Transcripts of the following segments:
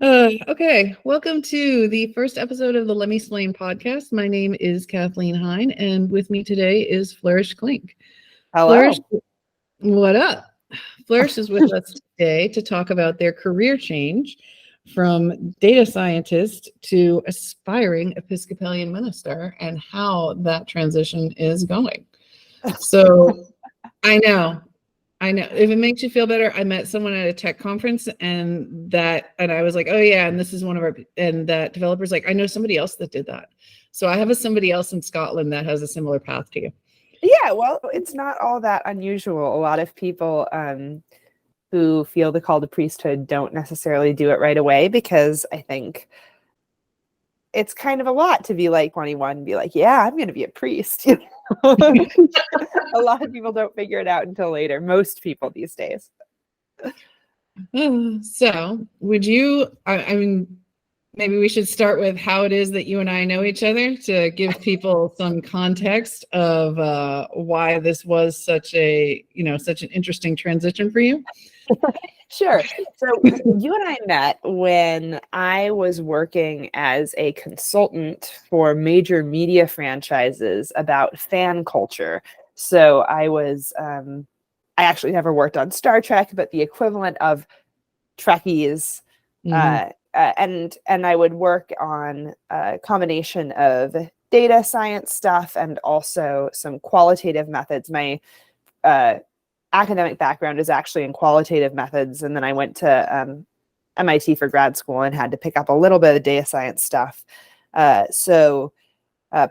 Okay, welcome to the first episode of the Lemme Splain podcast. My name is Kathleen Hine, and with me today is Flourish Klink. Hello. Flourish, what up? Flourish is with us today to talk about their career change from data scientist to aspiring Episcopalian minister and how that transition is going. So I know. If it makes you feel better, I met someone at a tech conference and I was like, oh yeah, and this is one of that developer's like, I know somebody else that did that. So I have somebody else in Scotland that has a similar path to you. Yeah, well, it's not all that unusual. A lot of people who feel the call to priesthood don't necessarily do it right away, because I think it's kind of a lot to be like 21 and be like, yeah, I'm going to be a priest. A lot of people don't figure it out until later. Most people these days. So would you, I mean, maybe we should start with how it is that you and I know each other to give people some context of why this was such an interesting transition for you. Sure. So you and I met when I was working as a consultant for major media franchises about fan culture. So I actually never worked on Star Trek, but the equivalent of Trekkies. Mm-hmm. And I would work on a combination of data science stuff and also some qualitative methods. My academic background is actually in qualitative methods, and then I went to MIT for grad school and had to pick up a little bit of data science stuff. So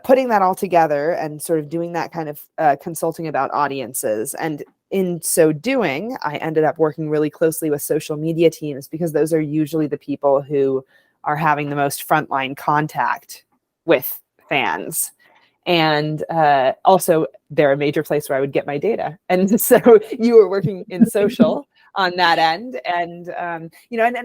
putting that all together and sort of doing that kind of consulting about audiences, and in so doing, I ended up working really closely with social media teams, because those are usually the people who are having the most frontline contact with fans. And also, they're a major place where I would get my data. And so you were working in social on that end. And, and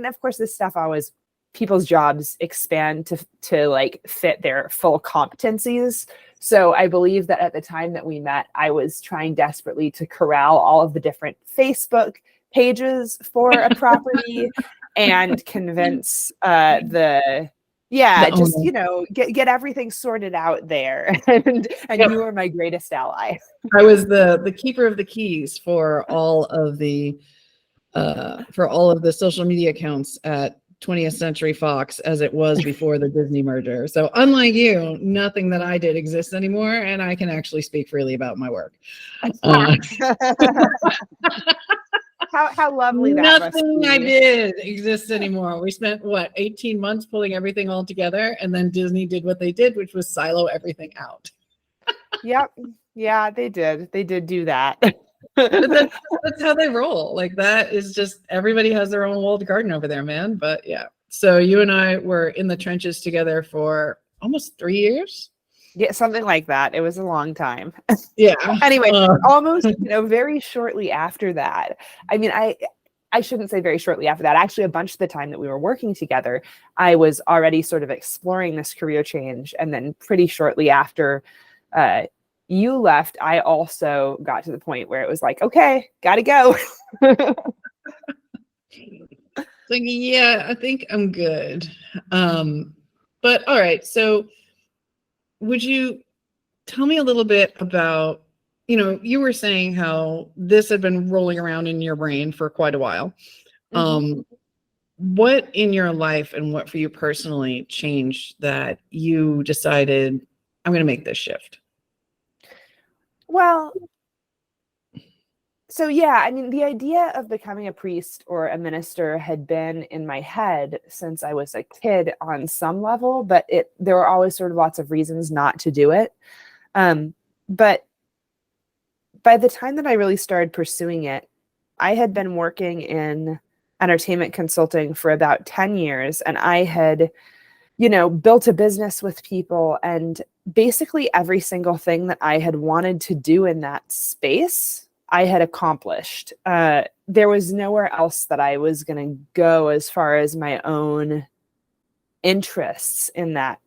of course, this stuff always, people's jobs expand to like fit their full competencies. So I believe that at the time that we met, I was trying desperately to corral all of the different Facebook pages for a property and convince get everything sorted out there. And yep. You were my greatest ally. I was the keeper of the keys for all of the social media accounts at 20th Century Fox, as it was before the Disney merger. So unlike you, nothing that I did exists anymore, and I can actually speak freely about my work. How lovely that Nothing I did exists anymore. We spent 18 months pulling everything all together, and then Disney did what they did, which was silo everything out. Yep. Yeah, they did. They did do that. That's how they roll. Like, that is just, everybody has their own walled garden over there, man. But yeah. So you and I were in the trenches together for almost 3 years. Yeah, something like that. It was a long time. Yeah. Anyway, almost, very shortly after that. I mean, I shouldn't say very shortly after that. Actually, a bunch of the time that we were working together, I was already sort of exploring this career change. And then pretty shortly after you left, I also got to the point where it was like, okay, gotta go. Like, yeah, I think I'm good. But all right, so would you tell me a little bit about, you were saying how this had been rolling around in your brain for quite a while. Mm-hmm. What in your life and what for you personally changed that you decided, I'm going to make this shift? Well, so yeah, I mean, the idea of becoming a priest or a minister had been in my head since I was a kid on some level, but there were always sort of lots of reasons not to do it. But by the time that I really started pursuing it, I had been working in entertainment consulting for about 10 years, and I had, built a business with people, and basically every single thing that I had wanted to do in that space, I had accomplished. There was nowhere else that I was going to go as far as my own interests in that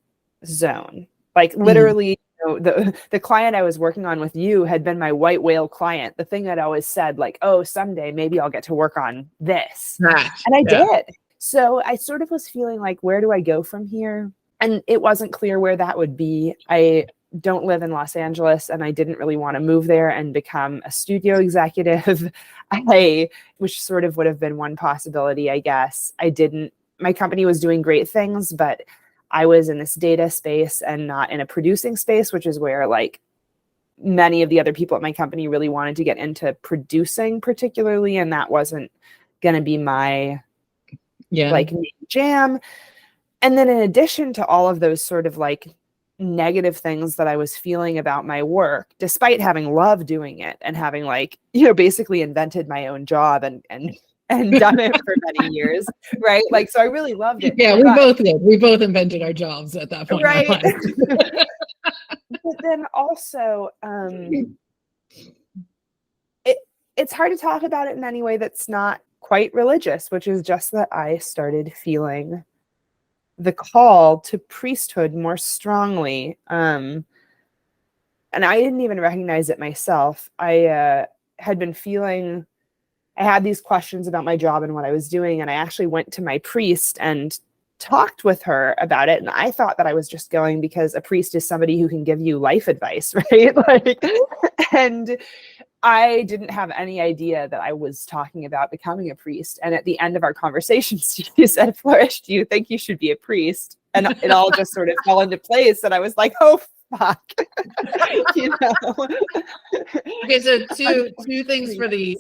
zone. Like, literally, the client I was working on with you had been my white whale client. The thing I'd always said, like, oh, someday maybe I'll get to work on this. And I did. So I sort of was feeling like, where do I go from here? And it wasn't clear where that would be. I don't live in Los Angeles, and I didn't really want to move there and become a studio executive. Which sort of would have been one possibility, I guess. My company was doing great things, but I was in this data space and not in a producing space, which is where like many of the other people at my company really wanted to get into producing particularly. And that wasn't going to be my like main jam. And then in addition to all of those sort of like negative things that I was feeling about my work, despite having loved doing it and having like, basically invented my own job and done it for many years, right? Like, so I really loved it. Yeah, we both did. We both invented our jobs at that point. Right. But then also, it's hard to talk about it in any way that's not quite religious, which is just that I started feeling the call to priesthood more strongly. And I didn't even recognize it myself. I had been feeling, I had these questions about my job and what I was doing. And I actually went to my priest and talked with her about it. And I thought that I was just going because a priest is somebody who can give you life advice, right? And I didn't have any idea that I was talking about becoming a priest. And at the end of our conversation, she said, "Flourish, do you think you should be a priest?" And it all just sort of fell into place. And I was like, oh, fuck. Okay, so two things for the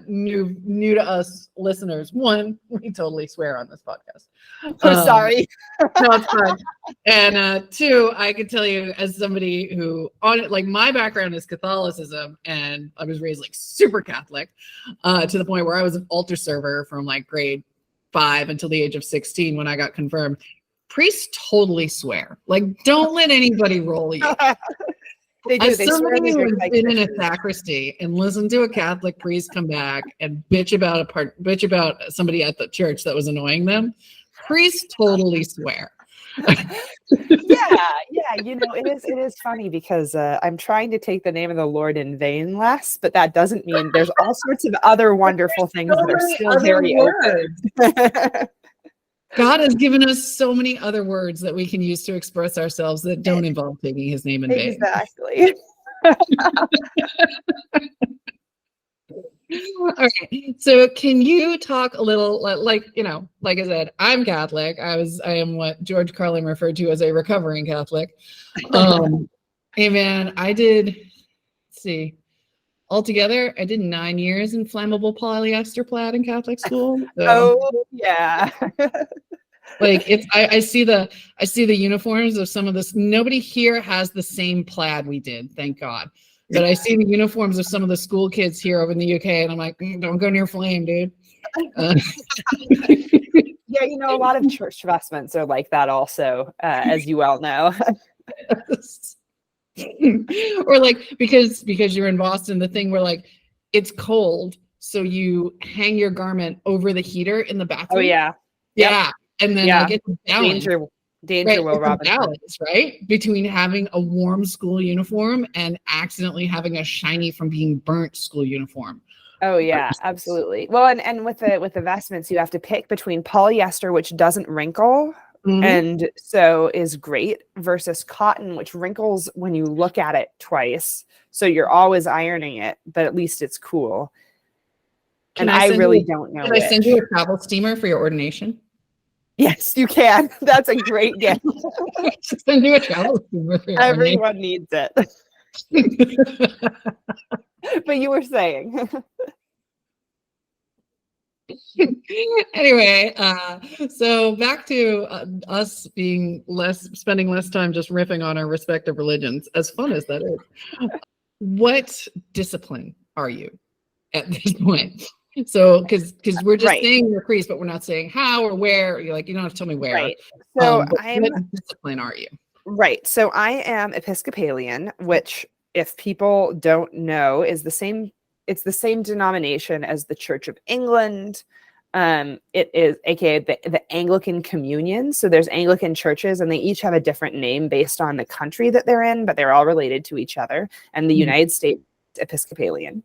new to us listeners. One, we totally swear on this podcast. I'm sorry. No, it's fine. And two, I can tell you as somebody who my background is Catholicism, and I was raised like super Catholic, to the point where I was an altar server from like grade 5 until the age of 16 when I got confirmed. Priests totally swear. Like, don't let anybody roll you. They do. As They somebody swear who's been in a sacristy and listened to a Catholic priest come back and bitch about somebody at the church that was annoying them, priests totally swear. Yeah. It is funny because I'm trying to take the name of the Lord in vain less, but that doesn't mean there's all sorts of other wonderful things that are still very open. God has given us so many other words that we can use to express ourselves that don't involve taking his name in vain. Exactly. All right. So can you talk a little, like I said, I'm Catholic. I am what George Carlin referred to as a recovering Catholic. Hey man, I did, let's see, altogether, I did 9 years in flammable polyester plaid in Catholic school. So. Oh yeah. Like I see the uniforms of some of this. Nobody here has the same plaid we did, thank God. But I see the uniforms of some of the school kids here over in the UK, and I'm like, don't go near flame, dude. Yeah, a lot of church vestments are like that also, as you well know. Or like because you're in Boston, the thing where like it's cold, so you hang your garment over the heater in the bathroom. Oh yeah. Yeah. And then like it's a balance. Danger, right? Will Robinson. Balance, right? Between having a warm school uniform and accidentally having a shiny from being burnt school uniform. Oh yeah, absolutely. Well, and with the vestments, you have to pick between polyester, which doesn't wrinkle, and so is great, versus cotton, which wrinkles when you look at it twice. So you're always ironing it, but at least it's cool. Can I really don't know. Can I send you a travel steamer for your ordination? Yes, you can. That's a great gift. Send you a travel steamer for your Everyone needs it. But you were saying. Anyway, so back to us spending less time just riffing on our respective religions, as fun as that is. What discipline are you at this point? So, because we're just saying you're a priest, but we're not saying how or where. You're like, you don't have to tell me where. Right. So what discipline are you? Right. So I am Episcopalian, which, if people don't know, is the same. It's the same denomination as the Church of England. It is, aka the Anglican Communion. So there's Anglican churches, and they each have a different name based on the country that they're in, but they're all related to each other. And the United States Episcopalian.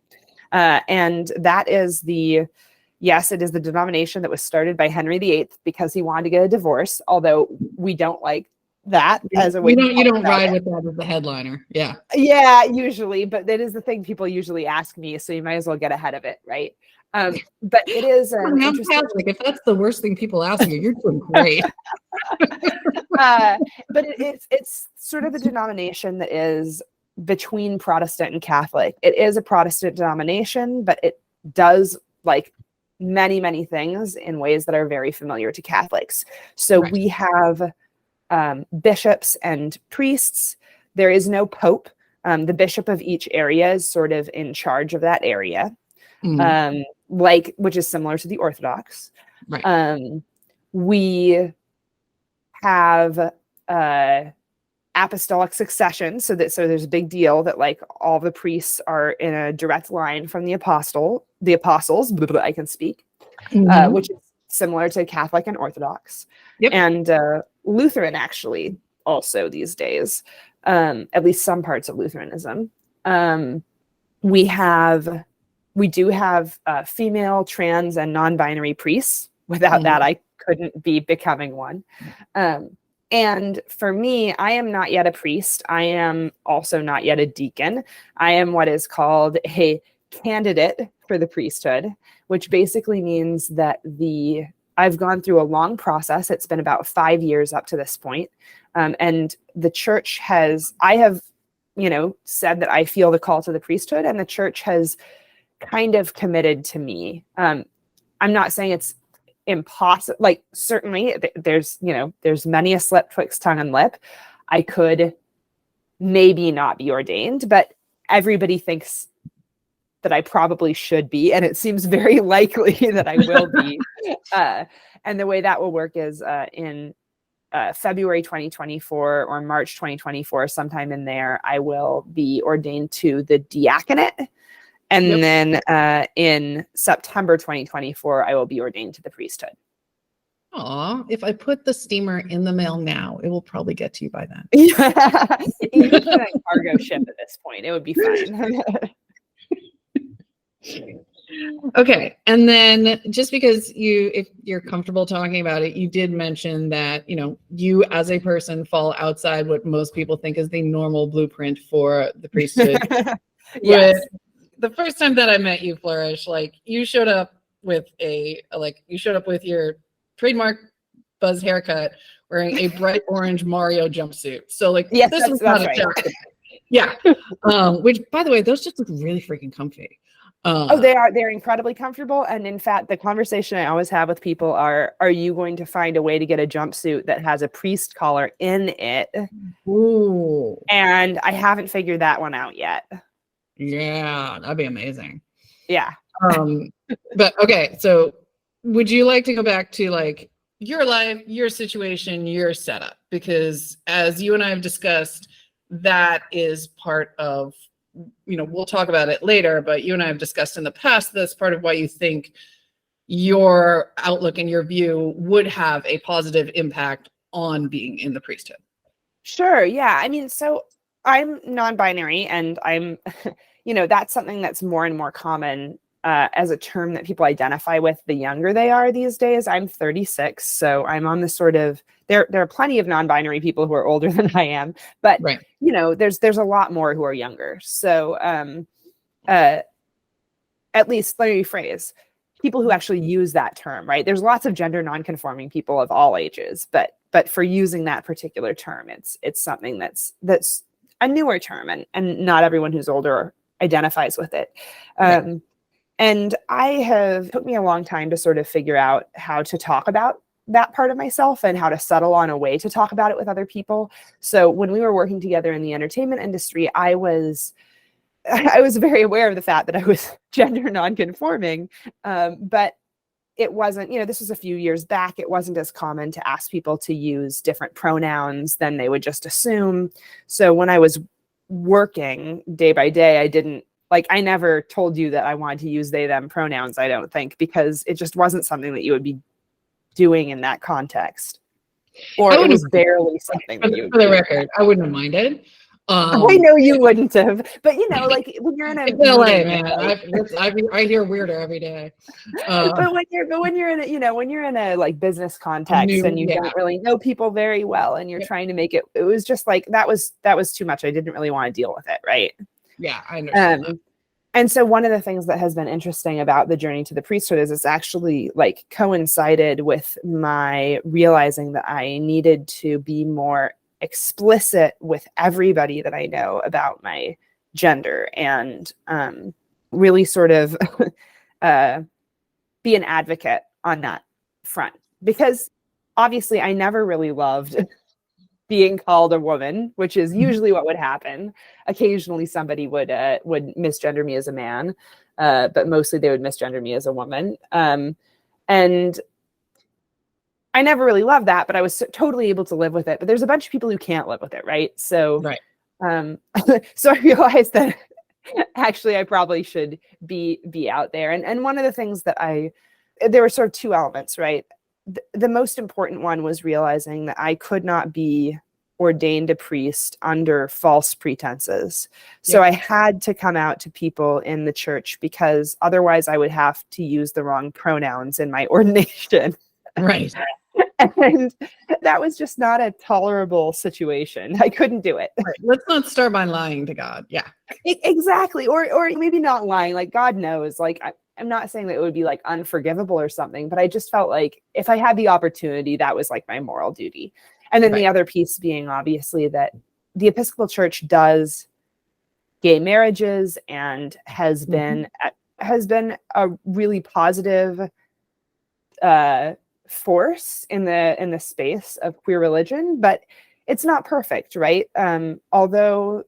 And that is the Yes, it is the denomination that was started by Henry VIII because he wanted to get a divorce, although we don't like that as a way. You don't ride with that as the headliner. Yeah. Yeah, usually, but that is the thing people usually ask me, so you might as well get ahead of it, right? But it is I'm Catholic. If that's the worst thing people ask you, you're doing great. But it's sort of a denomination that is between Protestant and Catholic. It is a Protestant denomination, but it does like many, many things in ways that are very familiar to Catholics. So Right. we have bishops and priests. There is no pope. The bishop of each area is sort of in charge of that area, which is similar to the Orthodox. Right. We have apostolic succession, so there's a big deal that like all the priests are in a direct line from the apostles. I can speak, which is similar to Catholic and Orthodox, and Lutheran actually also these days, at least some parts of Lutheranism. We do have female, trans, and non-binary priests. Without that, I couldn't be becoming one. And for me, I am not yet a priest. I am also not yet a deacon. I am what is called a candidate for the priesthood, which basically means that I've gone through a long process. It's been about 5 years up to this point. And the church I have said that I feel the call to the priesthood, and the church has kind of committed to me. I'm not saying it's impossible. Like certainly there's many a slip twixt tongue and lip. I could maybe not be ordained, but everybody thinks that I probably should be, and it seems very likely that I will be. And the way that will work is in February 2024 or March 2024, sometime in there, I will be ordained to the diaconate. And then in September 2024, I will be ordained to the priesthood. Aw, if I put the steamer in the mail now, it will probably get to you by then. You can put it on cargo ship at this point. It would be fine. Okay. And then just because if you're comfortable talking about it, you did mention that, you as a person fall outside what most people think is the normal blueprint for the priesthood. Yes. The first time that I met you, Flourish, like you showed up with your trademark buzz haircut, wearing a bright orange Mario jumpsuit. So like, yes, this was that's not right. a joke. Yeah. Which, by the way, those just look really freaking comfy. They're incredibly comfortable. And in fact, the conversation I always have with people are you going to find a way to get a jumpsuit that has a priest collar in it? Ooh. And I haven't figured that one out yet. Yeah, that'd be amazing. Yeah. But okay, so would you like to go back to like your life, your situation, your setup? Because as you and I have discussed, that is part of, we'll talk about it later, but you and I have discussed in the past, that's part of why you think your outlook and your view would have a positive impact on being in the priesthood. Sure. Yeah. I mean, so I'm non-binary, and I'm, that's something that's more and more common as a term that people identify with the younger they are these days. I'm 36, so I'm on the sort of, there are plenty of non-binary people who are older than I am, but right. There's a lot more who are younger. So at least let me rephrase, people who actually use that term, right? There's lots of gender non-conforming people of all ages, but for using that particular term, it's something that's a newer term, and not everyone who's older identifies with it. Right. And it took me a long time to sort of figure out how to talk about that part of myself and how to settle on a way to talk about it with other people. So when we were working together in the entertainment industry, I was very aware of the fact that I was gender non-conforming, but it wasn't, this was a few years back. It wasn't as common to ask people to use different pronouns than they would just assume. So when I was working day by day, I never told you that I wanted to use they, them pronouns, I don't think, because it just wasn't something that you would be doing in that context. Or it was barely something that you would for the record, I wouldn't have minded. I know you wouldn't have, but like when you're in a it's LA, meeting, man. I hear weirder every day. but when you're in a when you're in a like business context and you don't really know people very well and you're trying to make it was just like that was too much. I didn't really want to deal with it, right? Yeah, I understand that. And so one of the things that has been interesting about the journey to the priesthood is it's actually like coincided with my realizing that I needed to be more explicit with everybody that I know about my gender and really sort of be an advocate on that front. Because obviously I never really loved being called a woman, which is usually what would happen. Occasionally somebody would misgender me as a man, but mostly they would misgender me as a woman. And I never really loved that, but I was totally able to live with it. But there's a bunch of people who can't live with it, right? So, so I realized that actually I probably should be out there. And one of the things that there were sort of two elements, right? The most important one was realizing that I could not be ordained a priest under false pretenses. So I had to come out to people in the church because otherwise I would have to use the wrong pronouns in my ordination. Right. And that was just not a tolerable situation. I couldn't do it. Right. Let's not start by lying to God. Yeah. Exactly. Or maybe not lying. Like God knows, like I'm not saying that it would be like unforgivable or something, but I just felt like if I had the opportunity, that was like my moral duty. And then the other piece being obviously that the Episcopal Church does gay marriages and has been a really positive force in the space of queer religion, but it's not perfect, right? Although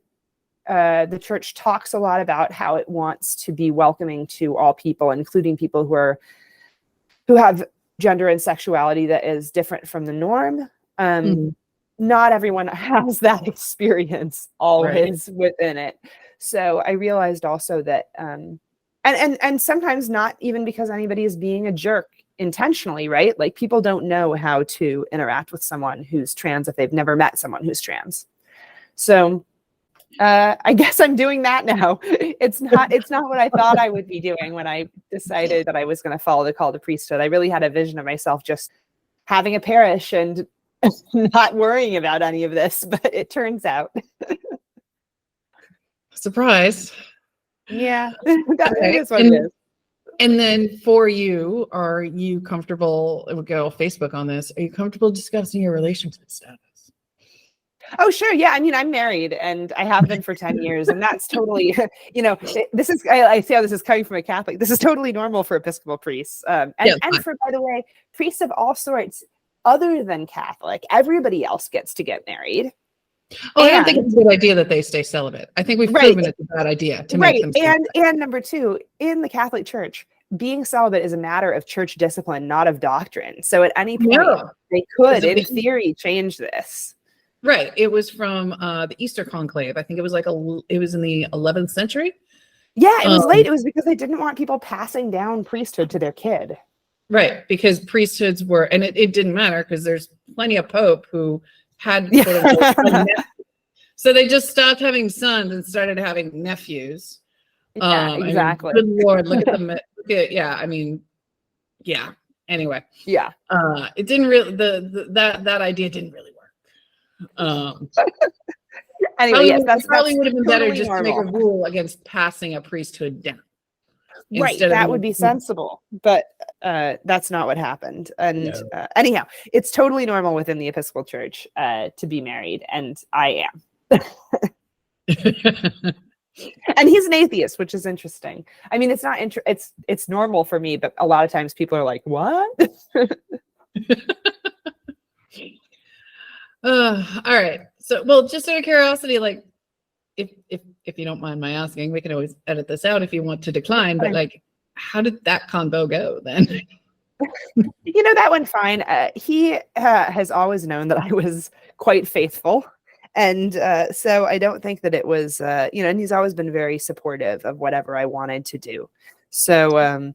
the church talks a lot about how it wants to be welcoming to all people, including people who have gender and sexuality that is different from the norm. Not everyone has that experience always within it. So I realized also that, and sometimes not even because anybody is being a jerk intentionally, right? Like people don't know how to interact with someone who's trans if they've never met someone who's trans. So I guess I'm doing that now. It's not what I thought I would be doing when I decided that I was going to follow the call to priesthood. I really had a vision of myself just having a parish and not worrying about any of this, but it turns out. Surprise. Yeah, that is what it is. And then for you, are you comfortable, we'll go Facebook on this, are you comfortable discussing your relationship status? Oh, sure. Yeah. I mean, I'm married and I have been for 10 years. And that's totally, this is, I see how this is coming from a Catholic. This is totally normal for Episcopal priests. And for, by the way, priests of all sorts other than Catholic, everybody else gets to get married. Oh, I don't think it's a good idea that they stay celibate. I think we've proven it's a bad idea to make them celibate. And number two, in the Catholic Church, being celibate is a matter of church discipline, not of doctrine. So at any point, they could, in theory, change this. Right. It was from the Easter Conclave. I think it was it was in the 11th century. Yeah, it was late. It was because they didn't want people passing down priesthood to their kid. Right. Because priesthoods were, and it didn't matter because there's plenty of Pope who had so they just stopped having sons and started having nephews. Yeah, exactly. Good Lord, look at them. Anyway. Yeah. It didn't really, that idea didn't really work. Anyway, yes, that's probably would have been totally better just to make a rule against passing a priesthood down. Right, that would be sensible, but that's not what happened. And anyhow, it's totally normal within the Episcopal Church to be married, and I am. And he's an atheist, which is interesting. I mean, it's not it's normal for me, but a lot of times people are like, "What?" All right. So, well, just out of curiosity, like, if you don't mind my asking, we can always edit this out if you want to decline. But like, how did that convo go then? That went fine. He has always known that I was quite faithful. And so I don't think that it was, and he's always been very supportive of whatever I wanted to do. So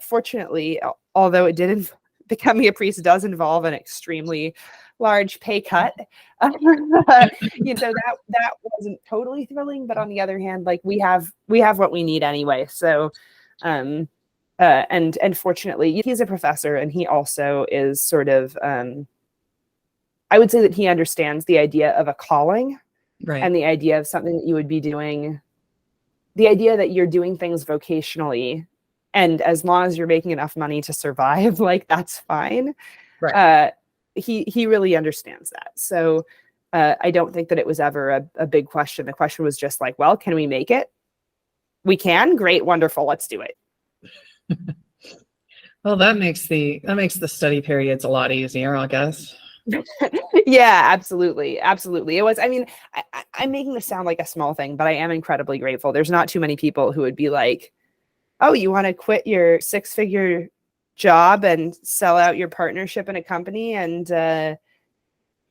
fortunately, although it did becoming a priest does involve an extremely large pay cut. So that wasn't totally thrilling, but on the other hand, like we have what we need anyway. So, and fortunately he's a professor, and he also is sort of, I would say that he understands the idea of a calling, Right. and the idea of something that you would be doing, the idea that you're doing things vocationally, and as long as you're making enough money to survive, like that's fine. Right. He really understands that. So I don't think that it was ever a big question. The question was just like, well, can we make it? We can. Great. Wonderful. Let's do it. Well, that makes the study periods a lot easier, I guess. Yeah, absolutely. Absolutely. It was, I mean, I'm making this sound like a small thing, but I am incredibly grateful. There's not too many people who would be like, oh, you want to quit your 6-figure job and sell out your partnership in a company and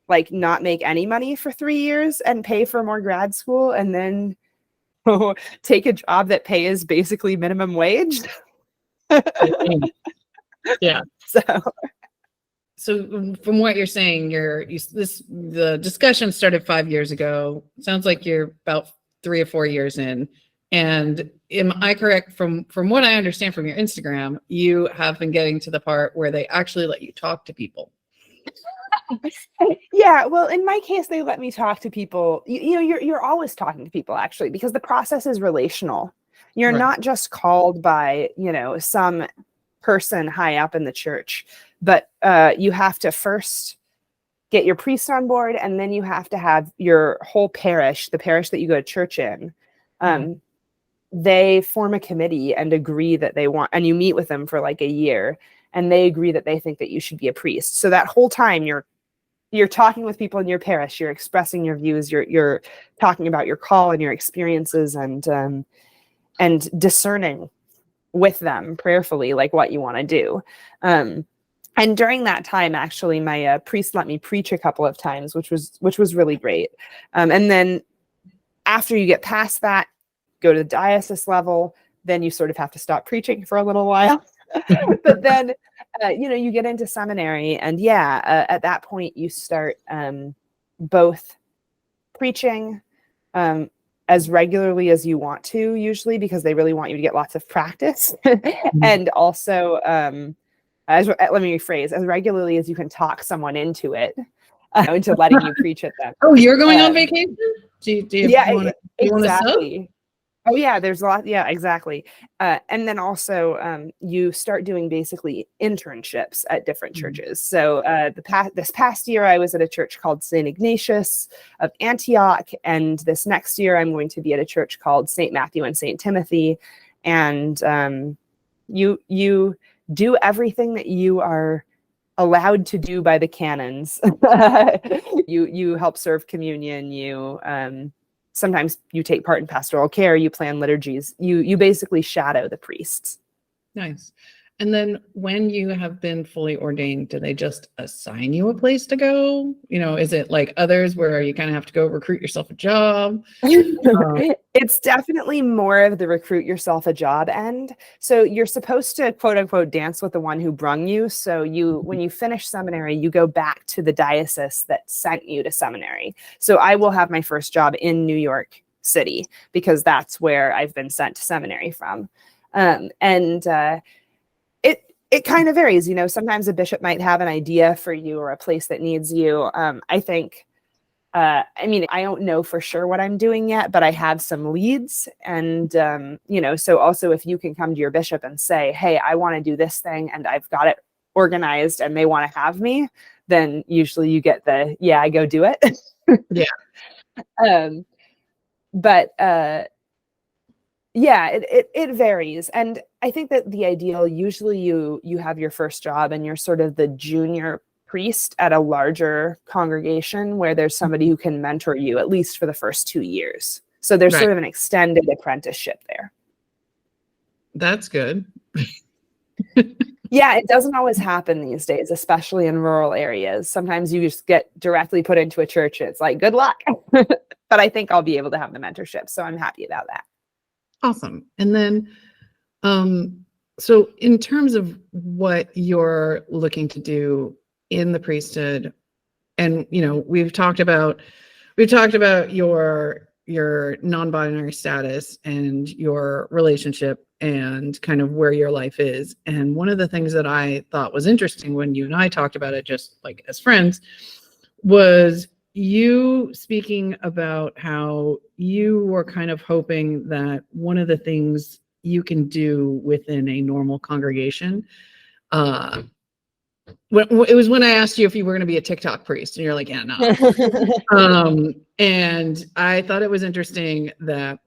like not make any money for 3 years and pay for more grad school and then take a job that pays basically minimum wage. Yeah. So from what you're saying, the discussion started 5 years ago. Sounds like you're about 3 or 4 years in. And am I correct from what I understand from your Instagram, you have been getting to the part where they actually let you talk to people? Yeah, well, in my case, they let me talk to people. You're always talking to people, actually, because the process is relational. You're Right. not just called by, some person high up in the church, but you have to first get your priest on board, and then you have to have your whole parish, the parish that you go to church in, they form a committee and agree that they want, and you meet with them for like a year, and they agree that they think that you should be a priest. So that whole time you're talking with people in your parish, you're expressing your views, you're talking about your call and your experiences, and discerning with them prayerfully, like what you want to do. And during that time, actually, my priest let me preach a couple of times, which was really great. And then after you get past that, go to the diocese level, then you sort of have to stop preaching for a little while. But then, you get into seminary, and at that point you start both preaching as regularly as you want to, usually because they really want you to get lots of practice, and also, let me rephrase, as regularly as you can talk someone into it, into letting you preach at them. Oh, you're going on vacation? Do you want exactly. Oh yeah, there's a lot. Yeah, exactly. And then also you start doing basically internships at different churches. So this past year, I was at a church called St. Ignatius of Antioch. And this next year, I'm going to be at a church called St. Matthew and St. Timothy. And you do everything that you are allowed to do by the canons. You help serve communion. Sometimes you take part in pastoral care, you plan liturgies, you basically shadow the priests. Nice. And then when you have been fully ordained, do they just assign you a place to go? Is it like others where you kind of have to go recruit yourself a job? It's definitely more of the recruit yourself a job end. So you're supposed to, quote unquote, dance with the one who brung you. So when you finish seminary, you go back to the diocese that sent you to seminary. So I will have my first job in New York City because that's where I've been sent to seminary from. It kind of varies, sometimes a bishop might have an idea for you or a place that needs you. I think, I don't know for sure what I'm doing yet, but I have some leads. And, so also if you can come to your bishop and say, hey, I want to do this thing and I've got it organized and they want to have me, then usually you get I go do it. Yeah. It varies. And I think that the ideal, usually you have your first job and you're sort of the junior priest at a larger congregation where there's somebody who can mentor you at least for the first 2 years. So there's sort of an extended apprenticeship there. That's good. Yeah, it doesn't always happen these days, especially in rural areas. Sometimes you just get directly put into a church and it's like, good luck. But I think I'll be able to have the mentorship. So I'm happy about that. Awesome. And then So in terms of what you're looking to do in the priesthood, and we've talked about your non-binary status and your relationship and kind of where your life is. And one of the things that I thought was interesting when you and I talked about it, just like as friends, was you speaking about how you were kind of hoping that one of the things you can do within a normal congregation, it was when I asked you if you were going to be a TikTok priest, and you're like, yeah, no. And I thought it was interesting that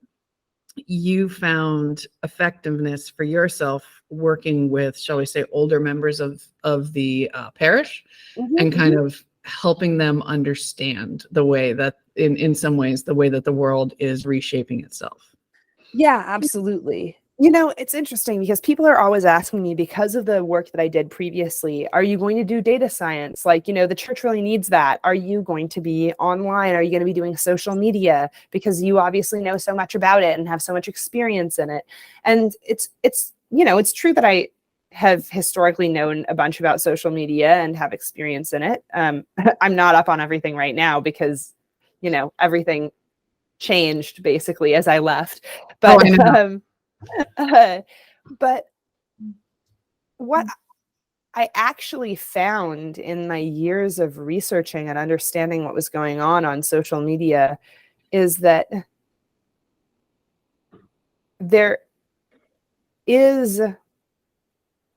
you found effectiveness for yourself working with, shall we say, older members of the parish, and kind of helping them understand the way that, in some ways, the way that the world is reshaping itself. Yeah, absolutely. It's interesting because people are always asking me, because of the work that I did previously, are you going to do data science? Like, the church really needs that. Are you going to be online? Are you going to be doing social media? Because you obviously know so much about it and have so much experience in it. And it's true that I have historically known a bunch about social media and have experience in it. I'm not up on everything right now because, everything changed basically as I left. But but what I actually found in my years of researching and understanding what was going on social media is that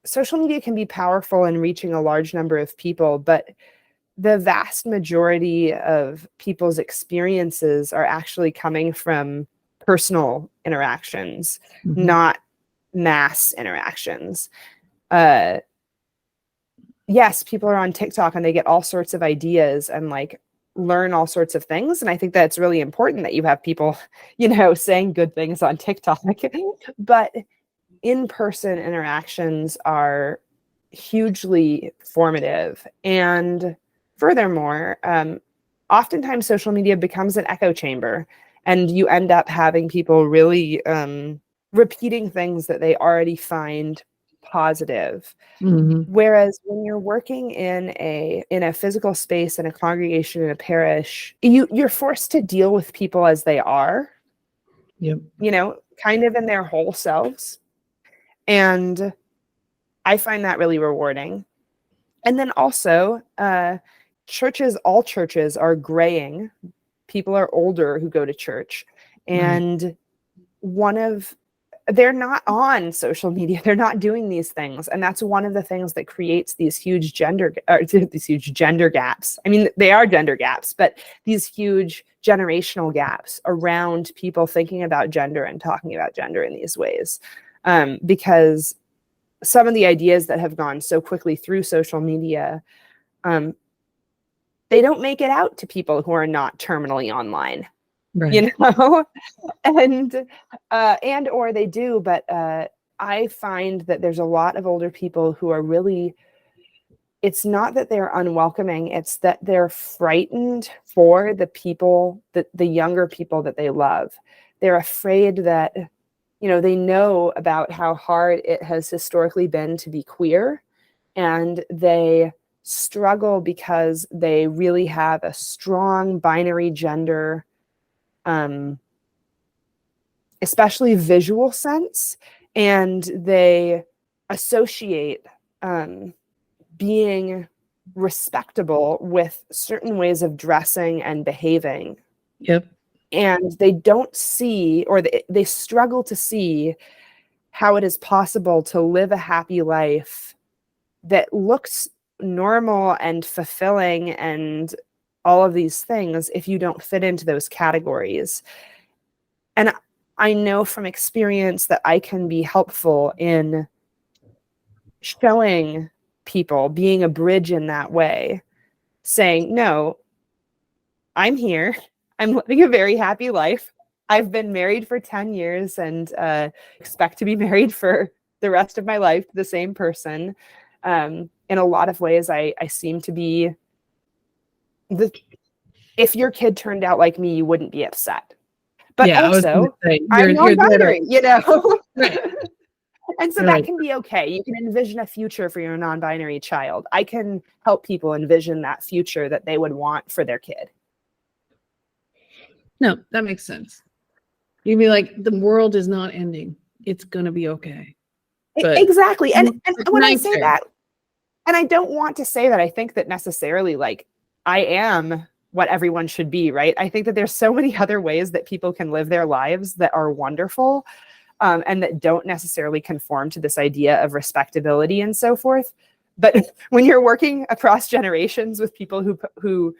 social media can be powerful in reaching a large number of people, but the vast majority of people's experiences are actually coming from personal interactions, not mass interactions. Yes, people are on TikTok and they get all sorts of ideas and learn all sorts of things. And I think that's really important that you have people, saying good things on TikTok. But in-person interactions are hugely formative. And furthermore, oftentimes social media becomes an echo chamber, and you end up having people really repeating things that they already find positive. Whereas when you're working in a physical space, in a congregation, in a parish, you're forced to deal with people as they are, kind of in their whole selves. And I find that really rewarding. And then also, all churches are graying. People are older who go to church, and they're not on social media. They're not doing these things. And that's one of the things that creates these huge gender gaps. I mean, they are gender gaps, but these huge generational gaps around people thinking about gender and talking about gender in these ways. Because some of the ideas that have gone so quickly through social media, they don't make it out to people who are not terminally online, and or they do, but I find that there's a lot of older people who are really, it's not that they're unwelcoming, it's that they're frightened for the people, the younger people that they love. They're afraid that, they know about how hard it has historically been to be queer, and they struggle because they really have a strong binary gender, especially visual sense, and they associate being respectable with certain ways of dressing and behaving. And they don't see, or they struggle to see how it is possible to live a happy life that looks normal and fulfilling and all of these things if you don't fit into those categories. And I know from experience that I can be helpful in showing people, being a bridge in that way, saying, no, I'm here. I'm living a very happy life. I've been married for 10 years and expect to be married for the rest of my life to the same person. In a lot of ways, I seem to be if your kid turned out like me, you wouldn't be upset. But also, I'm non-binary, And so that can be okay. You can envision a future for your non-binary child. I can help people envision that future that they would want for their kid. No, that makes sense. You'd be like, the world is not ending. It's going to be okay. But exactly. And when I say that, and I don't want to say that I think that necessarily like I am what everyone should be, right? I think that there's so many other ways that people can live their lives that are wonderful, and that don't necessarily conform to this idea of respectability and so forth. But when you're working across generations with people who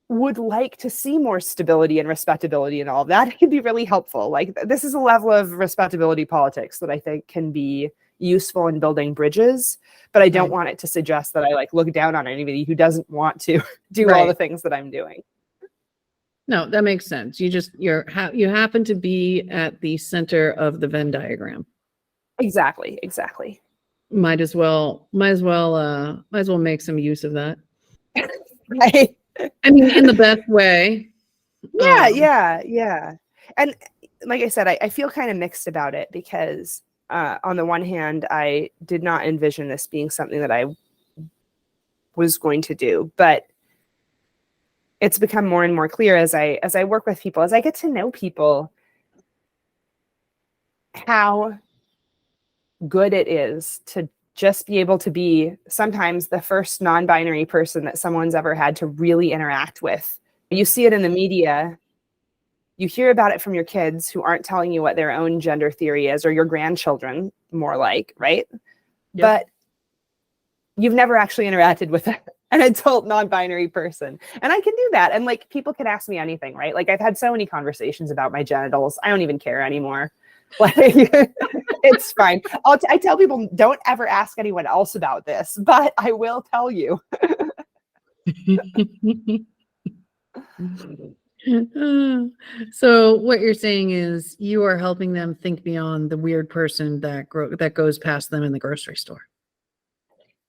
would like to see more stability and respectability and all of that, it can be really helpful. Like, this is a level of respectability politics that I think can be useful in building bridges, but I don't want it to suggest that I like look down on anybody who doesn't want to do all the things that I'm doing. No, that makes sense. You happen to be at the center of the Venn diagram. Exactly. Might as well make some use of that. Right. I mean, in the best way. Yeah. And like I said, I feel kind of mixed about it because on the one hand, I did not envision this being something that I was going to do, but it's become more and more clear as I work with people, as I get to know people, how good it is to just be able to be sometimes the first non-binary person that someone's ever had to really interact with. You see it in the media. You hear about it from your kids who aren't telling you what their own gender theory is, or your grandchildren, more like, right? Yep. But you've never actually interacted with an adult non-binary person. And I can do that. And like, people can ask me anything, right? Like, I've had so many conversations about my genitals. I don't even care anymore. Like, it's fine. I tell people, don't ever ask anyone else about this, but I will tell you. So what you're saying is you are helping them think beyond the weird person that goes past them in the grocery store.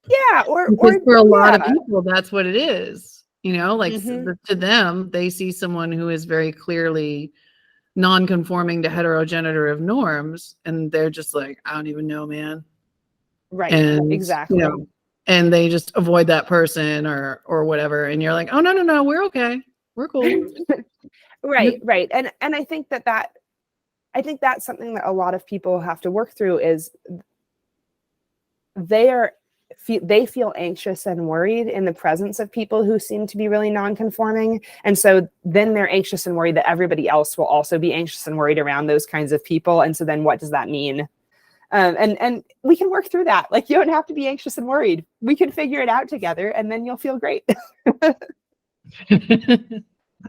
Yeah, or for a lot of people, that's what it is. You know, like to them, they see someone who is very clearly non-conforming to heterogenerative norms, and they're just like, I don't even know, man. Right. And exactly. You know, and they just avoid that person or whatever. And you're like, oh no, we're okay. We're cool. Right. And I think that's something that a lot of people have to work through is they feel anxious and worried in the presence of people who seem to be really non-conforming. And so then they're anxious and worried that everybody else will also be anxious and worried around those kinds of people. And so then what does that mean? And we can work through that. Like, you don't have to be anxious and worried. We can figure it out together, and then you'll feel great.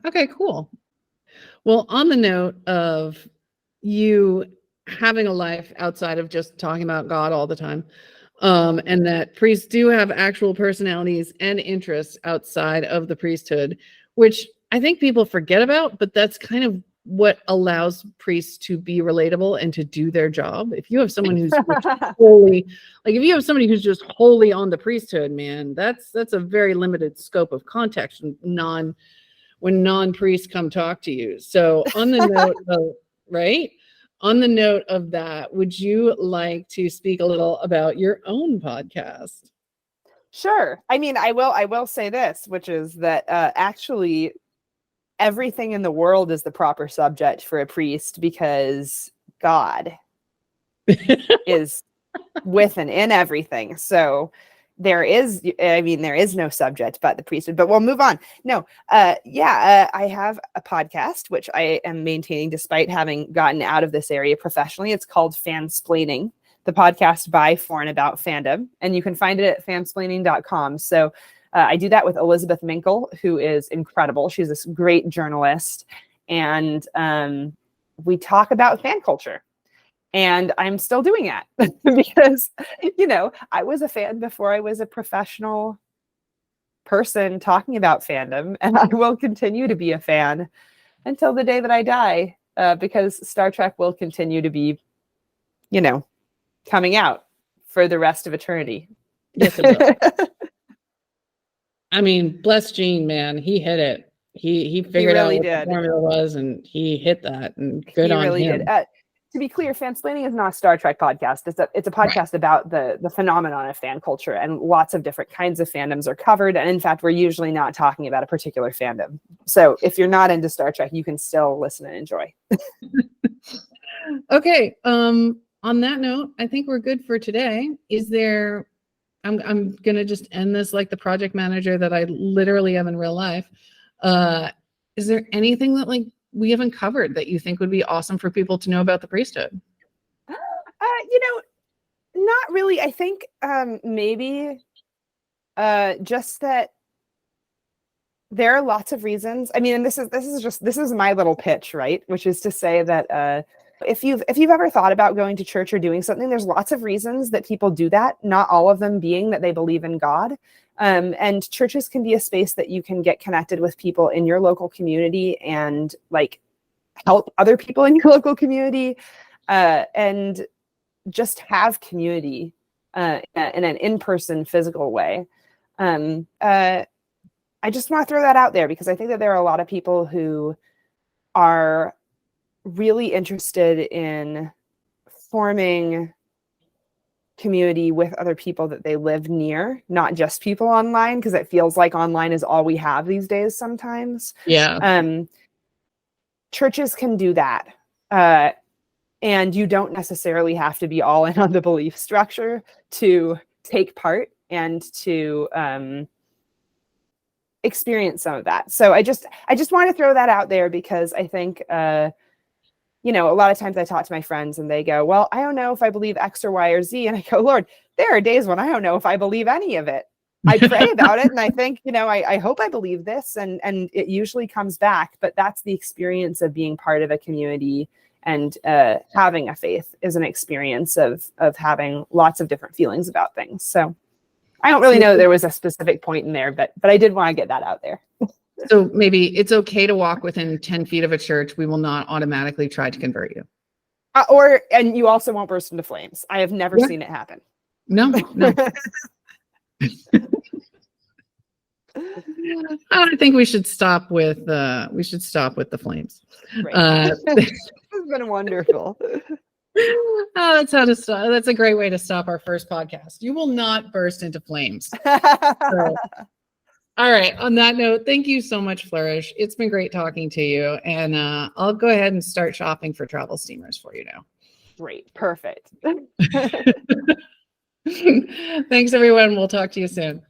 Okay, cool. Well, on the note of you having a life outside of just talking about God all the time, and that priests do have actual personalities and interests outside of the priesthood, which I think people forget about, but that's kind of what allows priests to be relatable and to do their job. If you have someone who's if you have somebody who's just wholly on the priesthood, man, that's a very limited scope of context when non-priests come talk to you. So on the note of, on the note of that, would you like to speak a little about your own podcast? Sure. I mean, I will say this, which is that actually everything in the world is the proper subject for a priest, because God is with and in everything. So there is no subject but the priesthood, but we'll move on. No, I have a podcast, which I am maintaining despite having gotten out of this area professionally. It's called Fansplaining, the podcast by, for, and about fandom. And you can find it at fansplaining.com. So I do that with Elizabeth Minkle, who is incredible. She's this great journalist. And we talk about fan culture. And I'm still doing that because, I was a fan before I was a professional person talking about fandom. And I will continue to be a fan until the day that I die, because Star Trek will continue to be, coming out for the rest of eternity. Yes, it will. I mean, bless Gene, man. He hit it. He figured out what the formula was, and he hit that. And good on him. He really did. to be clear, Fansplaining is not a Star Trek podcast. It's a podcast about the phenomenon of fan culture, and lots of different kinds of fandoms are covered. And in fact, we're usually not talking about a particular fandom. So if you're not into Star Trek, you can still listen and enjoy. Okay. On that note, I think we're good for today. Is there? I'm gonna just end this like the project manager that I literally am in real life. Is there anything that like we haven't covered that you think would be awesome for people to know about the priesthood? Not really. I think maybe just that there are lots of reasons. I mean, and this is my little pitch, right? Which is to say that if you've ever thought about going to church or doing something, there's lots of reasons that people do that. Not all of them being that they believe in God. And churches can be a space that you can get connected with people in your local community and like help other people in your local community and just have community in an in-person physical way. I just want to throw that out there because I think that there are a lot of people who are really interested in forming community with other people that they live near, not just people online, because it feels like online is all we have these days sometimes. Yeah. Churches can do that. And you don't necessarily have to be all in on the belief structure to take part and to experience some of that. So I just want to throw that out there because I think a lot of times I talk to my friends and they go, well, I don't know if I believe X or Y or Z. And I go, Lord, there are days when I don't know if I believe any of it. I pray about it and I think, I hope I believe this and it usually comes back, but that's the experience of being part of a community and having a faith is an experience of having lots of different feelings about things. So I don't really know that there was a specific point in there, but I did want to get that out there. So maybe it's okay to walk within 10 feet of a church. We will not automatically try to convert you. And you also won't burst into flames. I have never seen it happen. No. I think we should stop with the flames. Right. This has been wonderful. That's how to stop. That's a great way to stop our first podcast. You will not burst into flames. So, all right. On that note, thank you so much, Flourish. It's been great talking to you. And I'll go ahead and start shopping for travel steamers for you now. Great. Perfect. Thanks, everyone. We'll talk to you soon.